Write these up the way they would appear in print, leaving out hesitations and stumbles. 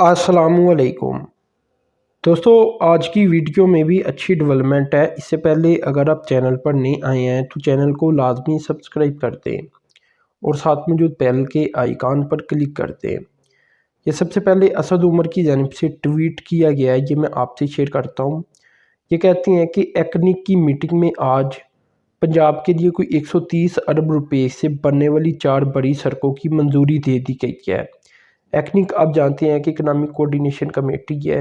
अस्सलामुअलैकुम दोस्तों, आज की वीडियो में भी अच्छी डेवलपमेंट है। इससे पहले अगर आप चैनल पर नए आए हैं तो चैनल को लाजमी सब्सक्राइब कर दें और साथ में जो बेल के आइकॉन पर क्लिक कर दें। ये सबसे पहले असद उमर की जानिब से ट्वीट किया गया है, ये मैं आपसे शेयर करता हूँ। ये कहती हैं कि एक्निक की मीटिंग में आज पंजाब के लिए कोई 130 अरब रुपए से बनने वाली 4 बड़ी सड़कों की मंजूरी दे दी गई है। एक्निक आप जानते हैं कि इकनॉमिक कोऑर्डिनेशन कमेटी है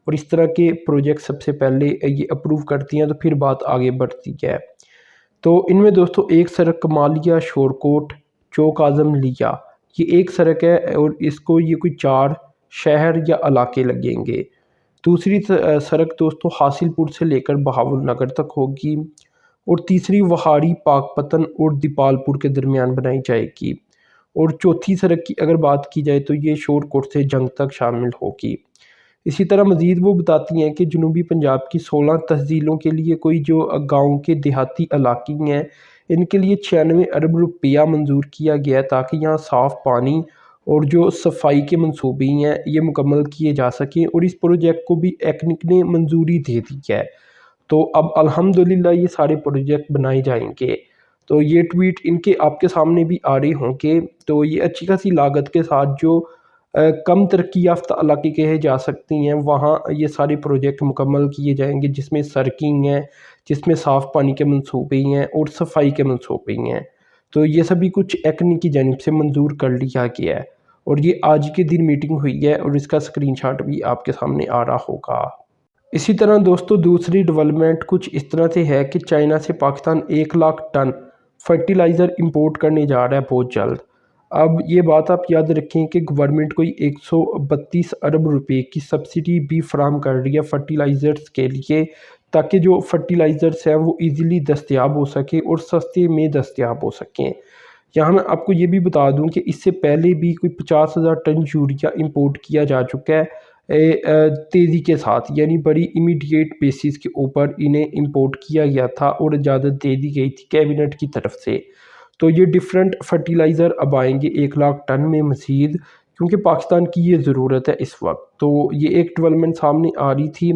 और इस तरह के प्रोजेक्ट सबसे पहले ये अप्रूव करती हैं तो फिर बात आगे बढ़ती है। तो इनमें दोस्तों एक सड़क कमालिया शोरकोट चौक आज़म लिया, ये एक सड़क है और इसको ये कोई 4 शहर या इलाके लगेंगे। दूसरी सड़क दोस्तों हासिलपुर से लेकर बहावलनगर तक होगी और तीसरी वहाड़ी पाकपतन और दीपालपुर के दरमियान बनाई जाएगी। और चौथी सड़क की अगर बात की जाए तो ये शोरकोट से जंग तक शामिल होगी। इसी तरह मज़ीद वो बताती हैं कि जनूबी पंजाब की 16 तहसीलों के लिए कोई जो गाँव के देहाती इलाके हैं, इनके लिए 96 अरब रुपया मंजूर किया गया है ताकि यहाँ साफ़ पानी और जो सफाई के मंसूबे हैं ये मुकम्मल किए जा सकें। और इस प्रोजेक्ट को भी एक्निक ने मंजूरी दे दी है। तो अब अल्हम्दुलिल्लाह ये सारे प्रोजेक्ट बनाए जाएंगे। तो ये ट्वीट इनके आपके सामने भी आ रहे होंगे। तो ये अच्छी खासी लागत के साथ जो कम तरक्की याफ्ता इलाके कहे जा सकती हैं वहाँ ये सारे प्रोजेक्ट मुकम्मल किए जाएंगे, जिसमें सड़कें हैं, जिसमें साफ़ पानी के मंसूबे हैं और सफाई के मंसूबे हैं। तो ये सभी कुछ एक्निक की जानिब से मंजूर कर लिया गया है और ये आज के दिन मीटिंग हुई है और इसका स्क्रीनशॉट भी आपके सामने आ रहा होगा। इसी तरह दोस्तों दूसरी डेवलपमेंट कुछ इस तरह से है कि चाइना से Pakistan 1 lakh ton fertiliser import करने जा रहा है बहुत जल्द। अब ये बात आप याद रखें कि गवर्नमेंट कोई 132 अरब रुपए की सब्सिडी भी फराहम कर रही है फर्टिलाइज़र्स के लिए, ताकि जो फर्टिलाइज़र्स हैं वो इजीली दस्तयाब हो सके और सस्ते में दस्तयाब हो सकें। यहाँ मैं आपको ये भी बता दूं कि इससे पहले भी कोई 50,000 टन यूरिया इंपोर्ट किया जा चुका है तेज़ी के साथ, यानी बड़ी इमीडिएट बेसिस के ऊपर इन्हें इंपोर्ट किया गया था और इजाज़त दे दी गई थी कैबिनेट की तरफ से। तो ये डिफरेंट फर्टिलाइज़र अब आएंगे 1 लाख टन में मज़ीद, क्योंकि पाकिस्तान की ये ज़रूरत है इस वक्त। तो ये एक डेवलपमेंट सामने आ रही थी।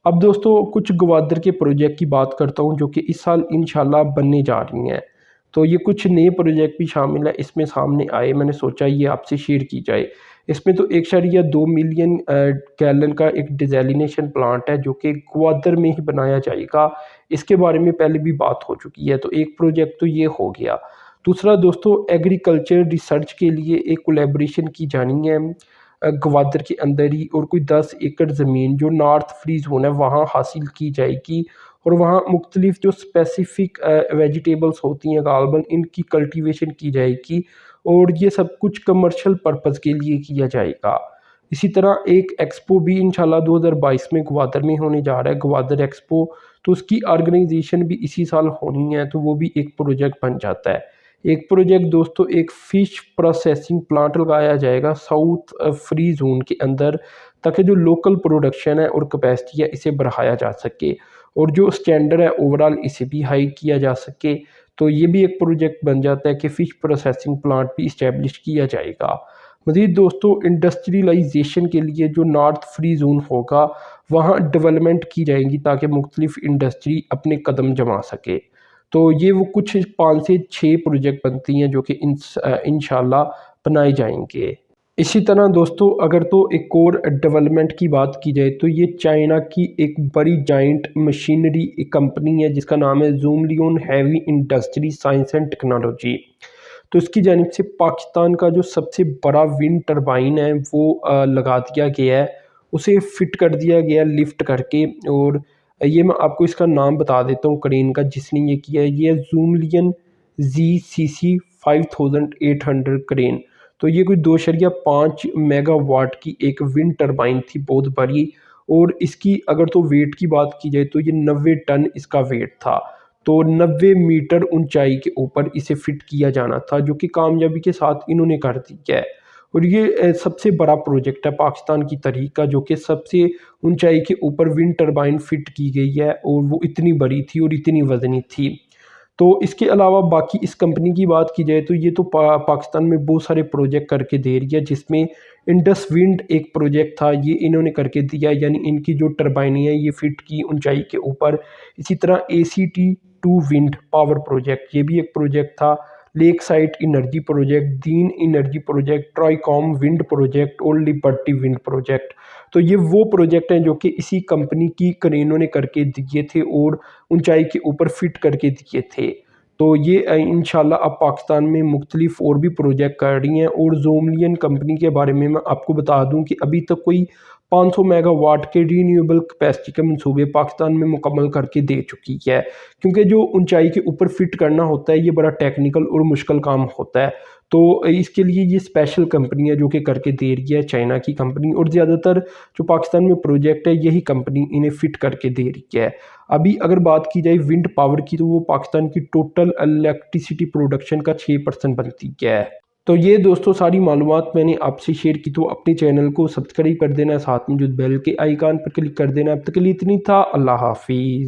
अब दोस्तों कुछ गवादर के प्रोजेक्ट की बात करता हूँ जो कि इस साल इंशाल्लाह बनने जा रही हैं। तो ये कुछ नए प्रोजेक्ट भी शामिल है इसमें सामने आए, मैंने सोचा ये आपसे शेयर की जाए। इसमें तो 1.2 मिलियन गैलन का एक डिसैलिनेशन प्लांट है जो कि ग्वादर में ही बनाया जाएगा। इसके बारे में पहले भी बात हो चुकी है, तो एक प्रोजेक्ट तो ये हो गया। दूसरा दोस्तों एग्रीकल्चर रिसर्च के लिए एक कोलैबोरेशन की जानी है ग्वादर के अंदर ही, और कोई 10 एकड़ ज़मीन जो नॉर्थ फ्री ज़ोन है वहाँ हासिल की जाएगी और वहाँ मुख्तलिफ जो स्पेसिफ़िक वेजिटेबल्स होती हैं गालबन इनकी कल्टीवेशन की जाएगी और ये सब कुछ कमर्शियल पर्पज़ के लिए किया जाएगा। इसी तरह एक एक्सपो भी इंशाल्लाह 2022 में ग्वादर में होने जा रहा है, ग्वादर एक्सपो। तो उसकी ऑर्गेनाइजेशन भी इसी साल होनी है, तो वो भी एक प्रोजेक्ट बन जाता है। एक प्रोजेक्ट दोस्तों एक फ़िश प्रोसेसिंग प्लांट लगाया जाएगा साउथ फ्री ज़ोन के अंदर, ताकि जो लोकल प्रोडक्शन है और कैपेसिटी है इसे बढ़ाया जा सके और जो स्टैंडर्ड है ओवरऑल इसे भी हाई किया जा सके। तो ये भी एक प्रोजेक्ट बन जाता है कि फ़िश प्रोसेसिंग प्लांट भी इस्टेब्लिश किया जाएगा। मज़ीद दोस्तों इंडस्ट्रियलाइजेशन के लिए जो नॉर्थ फ्री ज़ोन होगा वहाँ डेवलपमेंट की जाएगी ताकि मुख्तलिफ इंडस्ट्री अपने कदम जमा सके। तो ये वो कुछ 5 से 6 प्रोजेक्ट बनती हैं जो कि इंशाल्लाह बनाए जाएंगे। इसी तरह दोस्तों अगर तो एक और डेवलपमेंट की बात की जाए तो ये चाइना की एक बड़ी जाइंट मशीनरी कंपनी है जिसका नाम है Zoomlion heavy industry science and technology. तो इसकी जानिब से पाकिस्तान का जो सबसे बड़ा विंड टरबाइन है वो लगा दिया गया है, उसे फिट कर दिया गया लिफ्ट करके। और ये मैं आपको इसका नाम बता देता हूँ क्रेन का जिसने ये किया है, ये ज़ूमलियन ZCC 5800 क्रेन। तो ये कोई 2.5 मेगावाट की एक विंड टरबाइन थी बहुत बड़ी, और इसकी अगर तो वेट की बात की जाए तो ये 90 टन इसका वेट था। तो 90 मीटर ऊंचाई के ऊपर इसे फिट किया जाना था जो कि कामयाबी के साथ इन्होंने कर दिया है। और ये सबसे बड़ा प्रोजेक्ट है पाकिस्तान की तारीख का जो कि सबसे ऊंचाई के ऊपर विंड टरबाइन फिट की गई है और वो इतनी बड़ी थी और इतनी वजनी थी। تو اس کے علاوہ باقی اس کمپنی کی بات کی جائے تو یہ تو پاکستان میں بہت سارے پروجیکٹ کر کے دے رہی ہے، جس میں انڈس ونڈ ایک پروجیکٹ تھا، یہ انہوں نے کر کے دیا، یعنی ان کی جو ٹربائنیں ہیں یہ فٹ کی اونچائی کے اوپر۔ اسی طرح ACT2 ونڈ پاور پروجیکٹ، یہ بھی ایک پروجیکٹ تھا۔ لیک سائٹ انرجی پروجیکٹ، دین انرجی پروجیکٹ، ٹرائی کام ونڈ پروجیکٹ اور لبرٹی ونڈ پروجیکٹ۔ تو یہ وہ پروجیکٹ ہیں جو کہ اسی کمپنی کی کرینوں نے کر کے دیے تھے اور اونچائی کے اوپر فٹ کر کے دیے تھے۔ تو یہ انشاءاللہ اب پاکستان میں مختلف اور بھی پروجیکٹ کر رہی ہیں۔ اور زوملین کمپنی کے بارے میں آپ کو بتا دوں کہ ابھی تک کوئی 500 میگا واٹ کے رینیویبل کیپیسٹی کے منصوبے پاکستان میں مکمل کر کے دے چکی ہے، کیونکہ جو اونچائی کے اوپر فٹ کرنا ہوتا ہے یہ بڑا ٹیکنیکل اور مشکل کام ہوتا ہے۔ تو اس کے لیے یہ اسپیشل کمپنی ہے جو کہ کر کے دے رہی ہے، چائنا کی کمپنی، اور زیادہ تر جو پاکستان میں پروجیکٹ ہے یہی کمپنی انہیں فٹ کر کے دے رہی ہے۔ ابھی اگر بات کی جائے ونڈ پاور کی تو وہ پاکستان کی ٹوٹل الیکٹریسٹی پروڈکشن کا 6% بنتی ہے۔ تو یہ دوستو ساری معلومات میں نے آپ سے شیئر کی، تو اپنے چینل کو سبسکرائب کر دینا، ساتھ میں جو بیل کے آئیکن پر کلک کر دینا۔ اب تک کے لیے اتنی تھا، اللہ حافظ۔